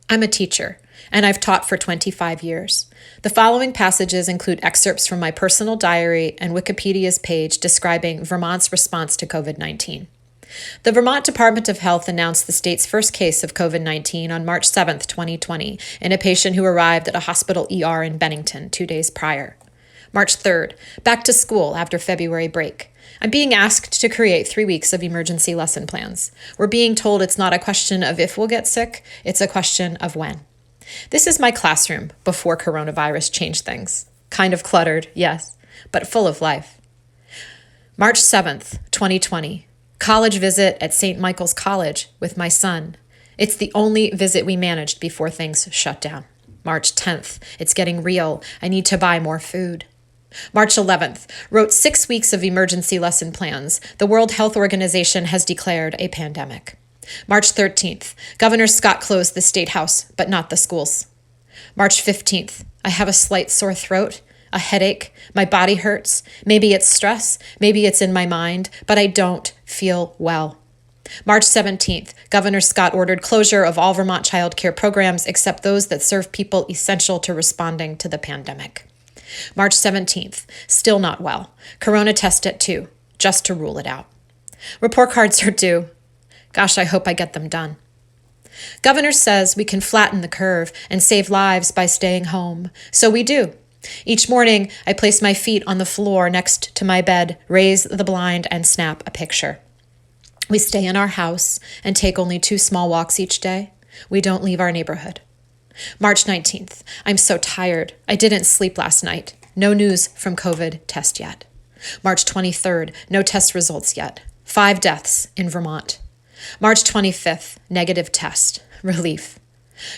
I'm a teacher, and I've taught for 25 years. The following passages include excerpts from my personal diary and Wikipedia's page describing Vermont's response to COVID-19. The Vermont Department of Health announced the state's first case of COVID-19 on March 7, 2020, in a patient who arrived at a hospital ER in Bennington 2 days prior. March 3rd, back to school after February break. I'm being asked to create 3 weeks of emergency lesson plans. We're being told it's not a question of if we'll get sick, it's a question of when. This is my classroom before coronavirus changed things. Kind of cluttered, yes, but full of life. March 7th, 2020. College visit at St. Michael's College with my son. It's the only visit we managed before things shut down. March 10th. It's getting real. I need to buy more food. March 11th. Wrote 6 weeks of emergency lesson plans. The World Health Organization has declared a pandemic. March 13th. Governor Scott closed the State House, but not the schools. March 15th. I have a slight sore throat, a headache, my body hurts. Maybe it's stress, maybe it's in my mind, but I don't feel well. March 17th, Governor Scott ordered closure of all Vermont child care programs except those that serve people essential to responding to the pandemic. March 17th, still not well. Corona test at 2, just to rule it out. Report cards are due. Gosh, I hope I get them done. Governor says we can flatten the curve and save lives by staying home. So we do. Each morning, I place my feet on the floor next to my bed, raise the blind, and snap a picture. We stay in our house and take only 2 small walks each day. We don't leave our neighborhood. March 19th. I'm so tired. I didn't sleep last night. No news from COVID test yet. March 23rd. No test results yet. 5 deaths in Vermont. March 25th. Negative test. Relief.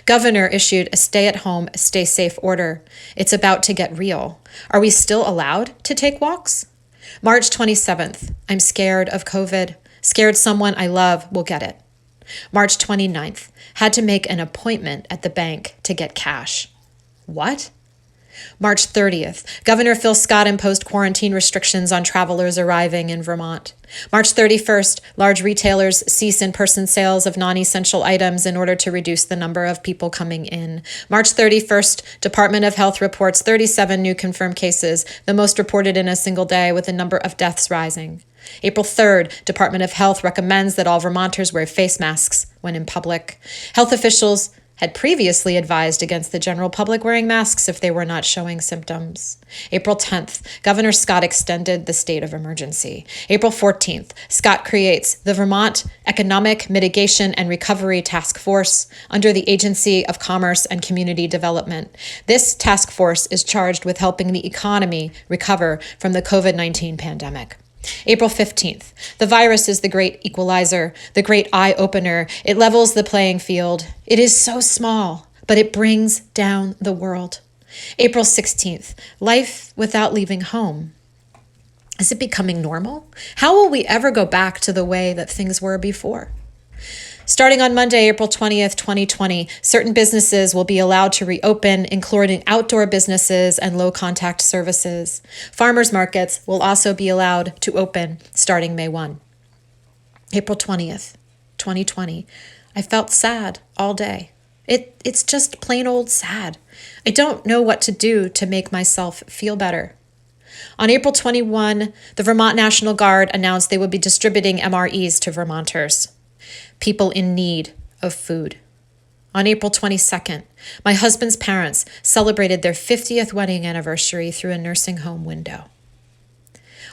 Governor issued a stay-at-home, stay-safe order. It's about to get real. Are we still allowed to take walks? March 27th. I'm scared of COVID. Scared someone I love will get it. March 29th. Had to make an appointment at the bank to get cash. What? March 30th. Governor Phil Scott imposed quarantine restrictions on travelers arriving in Vermont. March 31st. Large retailers cease in-person sales of non-essential items in order to reduce the number of people coming in. March 31st. Department of Health reports 37 new confirmed cases, the most reported in a single day, with the number of deaths rising. April 3rd, Department of Health recommends that all Vermonters wear face masks when in public. Health officials had previously advised against the general public wearing masks if they were not showing symptoms. April 10th, Governor Scott extended the state of emergency. April 14th, Scott creates the Vermont Economic Mitigation and Recovery Task Force under the Agency of Commerce and Community Development. This task force is charged with helping the economy recover from the COVID-19 pandemic. April 15th. The virus is the great equalizer, the great eye-opener. It levels the playing field. It is so small, but it brings down the world. April 16th. Life without leaving home. Is it becoming normal? How will we ever go back to the way that things were before? Starting on Monday, April 20th, 2020, certain businesses will be allowed to reopen, including outdoor businesses and low-contact services. Farmers markets will also be allowed to open starting May 1. April 20th, 2020. I felt sad all day. It's just plain old sad. I don't know what to do to make myself feel better. On April 21, the Vermont National Guard announced they would be distributing MREs to Vermonters, people in need of food. On April 22nd, my husband's parents celebrated their 50th wedding anniversary through a nursing home window.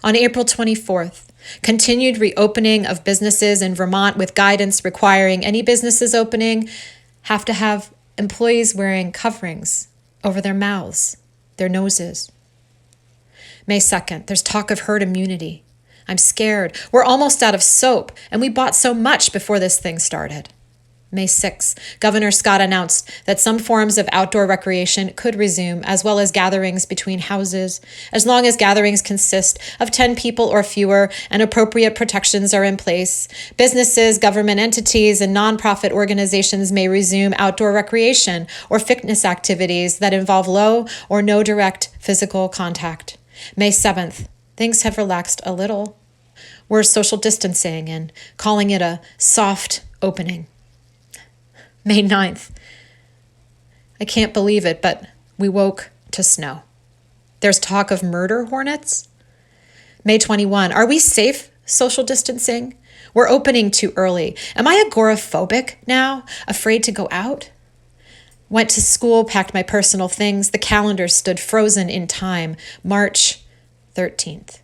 On April 24th, continued reopening of businesses in Vermont with guidance requiring any businesses opening have to have employees wearing coverings over their mouths, their noses. May 2nd, there's talk of herd immunity. I'm scared. We're almost out of soap, and we bought so much before this thing started. May 6th, Governor Scott announced that some forms of outdoor recreation could resume, as well as gatherings between houses, as long as gatherings consist of 10 people or fewer and appropriate protections are in place. Businesses, government entities, and nonprofit organizations may resume outdoor recreation or fitness activities that involve low or no direct physical contact. May 7th, things have relaxed a little. We're social distancing and calling it a soft opening. May 9th, I can't believe it, but we woke to snow. There's talk of murder hornets. May 21, are we safe social distancing? We're opening too early. Am I agoraphobic now, afraid to go out? Went to school, packed my personal things. The calendar stood frozen in time. March 13th.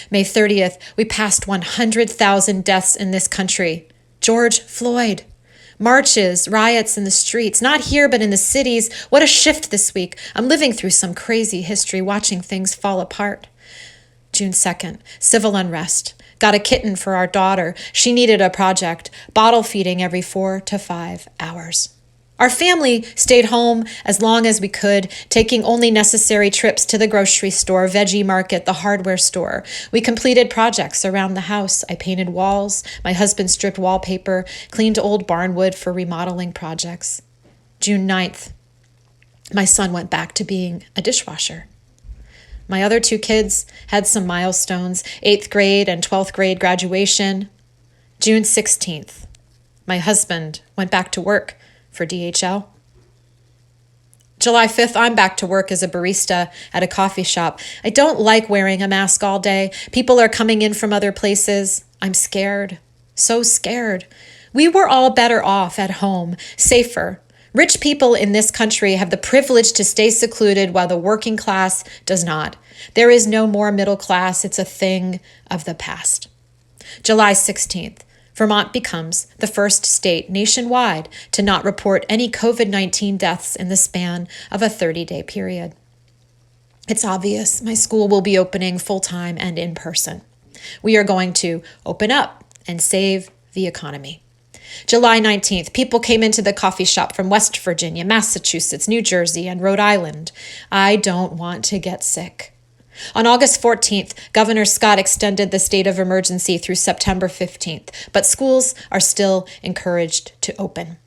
May 30th, we passed 100,000 deaths in this country. George Floyd. Marches, riots in the streets, not here, but in the cities. What a shift this week. I'm living through some crazy history, watching things fall apart. June 2nd, civil unrest. Got a kitten for our daughter. She needed a project, bottle feeding every 4 to 5 hours. Our family stayed home as long as we could, taking only necessary trips to the grocery store, veggie market, the hardware store. We completed projects around the house. I painted walls. My husband stripped wallpaper, cleaned old barnwood for remodeling projects. June 9th, my son went back to being a dishwasher. My other 2 kids had some milestones, 8th grade and 12th grade graduation. June 16th, my husband went back to work for DHL. July 5th, I'm back to work as a barista at a coffee shop. I don't like wearing a mask all day. People are coming in from other places. I'm scared, so scared. We were all better off at home, safer. Rich people in this country have the privilege to stay secluded while the working class does not. There is no more middle class. It's a thing of the past. July 16th. Vermont becomes the first state nationwide to not report any COVID-19 deaths in the span of a 30-day period. It's obvious my school will be opening full-time and in person. We are going to open up and save the economy. July 19th, people came into the coffee shop from West Virginia, Massachusetts, New Jersey, and Rhode Island. I don't want to get sick. On August 14th, Governor Scott extended the state of emergency through September 15th, but schools are still encouraged to open.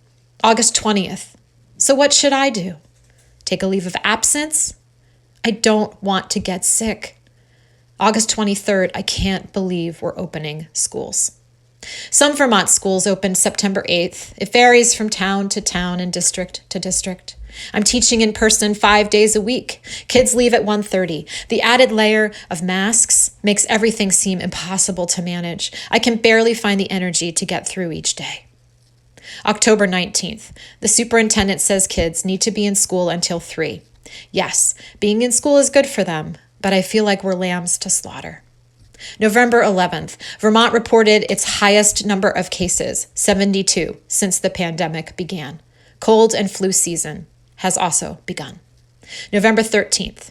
August 20th. So what should I do? Take a leave of absence? I don't want to get sick. August 23rd, I can't believe we're opening schools. Some Vermont schools opened September 8th. It varies from town to town and district to district. I'm teaching in person 5 days a week. Kids leave at 1:30. The added layer of masks makes everything seem impossible to manage. I can barely find the energy to get through each day. October 19th. The superintendent says kids need to be in school until 3. Yes, being in school is good for them, but I feel like we're lambs to slaughter. November 11th, Vermont reported its highest number of cases, 72, since the pandemic began. Cold and flu season has also begun. November 13th,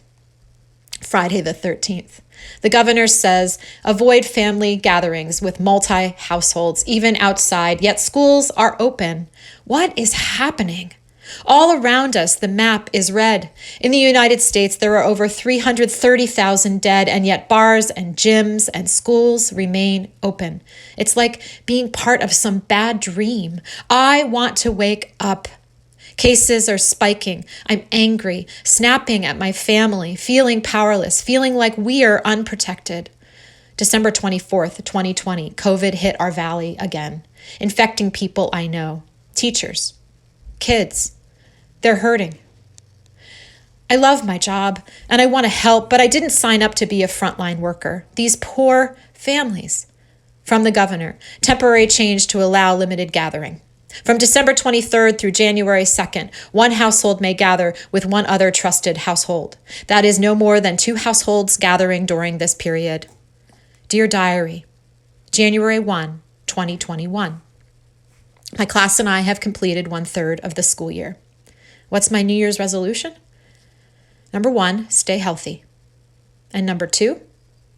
Friday the 13th. The governor says avoid family gatherings with multi-households, even outside, yet schools are open. What is happening? All around us, the map is red. In the United States, there are over 330,000 dead, and yet bars and gyms and schools remain open. It's like being part of some bad dream. I want to wake up. Cases are spiking. I'm angry, snapping at my family, feeling powerless, feeling like we are unprotected. December 24th, 2020, COVID hit our valley again, infecting people I know, teachers, kids. They're hurting. I love my job and I want to help, but I didn't sign up to be a frontline worker. These poor families. From the governor, temporary change to allow limited gathering. From December 23rd through January 2nd, one household may gather with one other trusted household. That is no more than 2 households gathering during this period. Dear Diary, January 1, 2021. My class and I have completed 1/3 of the school year. What's my New Year's resolution? Number 1, stay healthy. And number 2,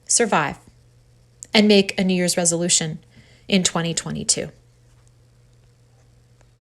survive. And make a New Year's resolution in 2022.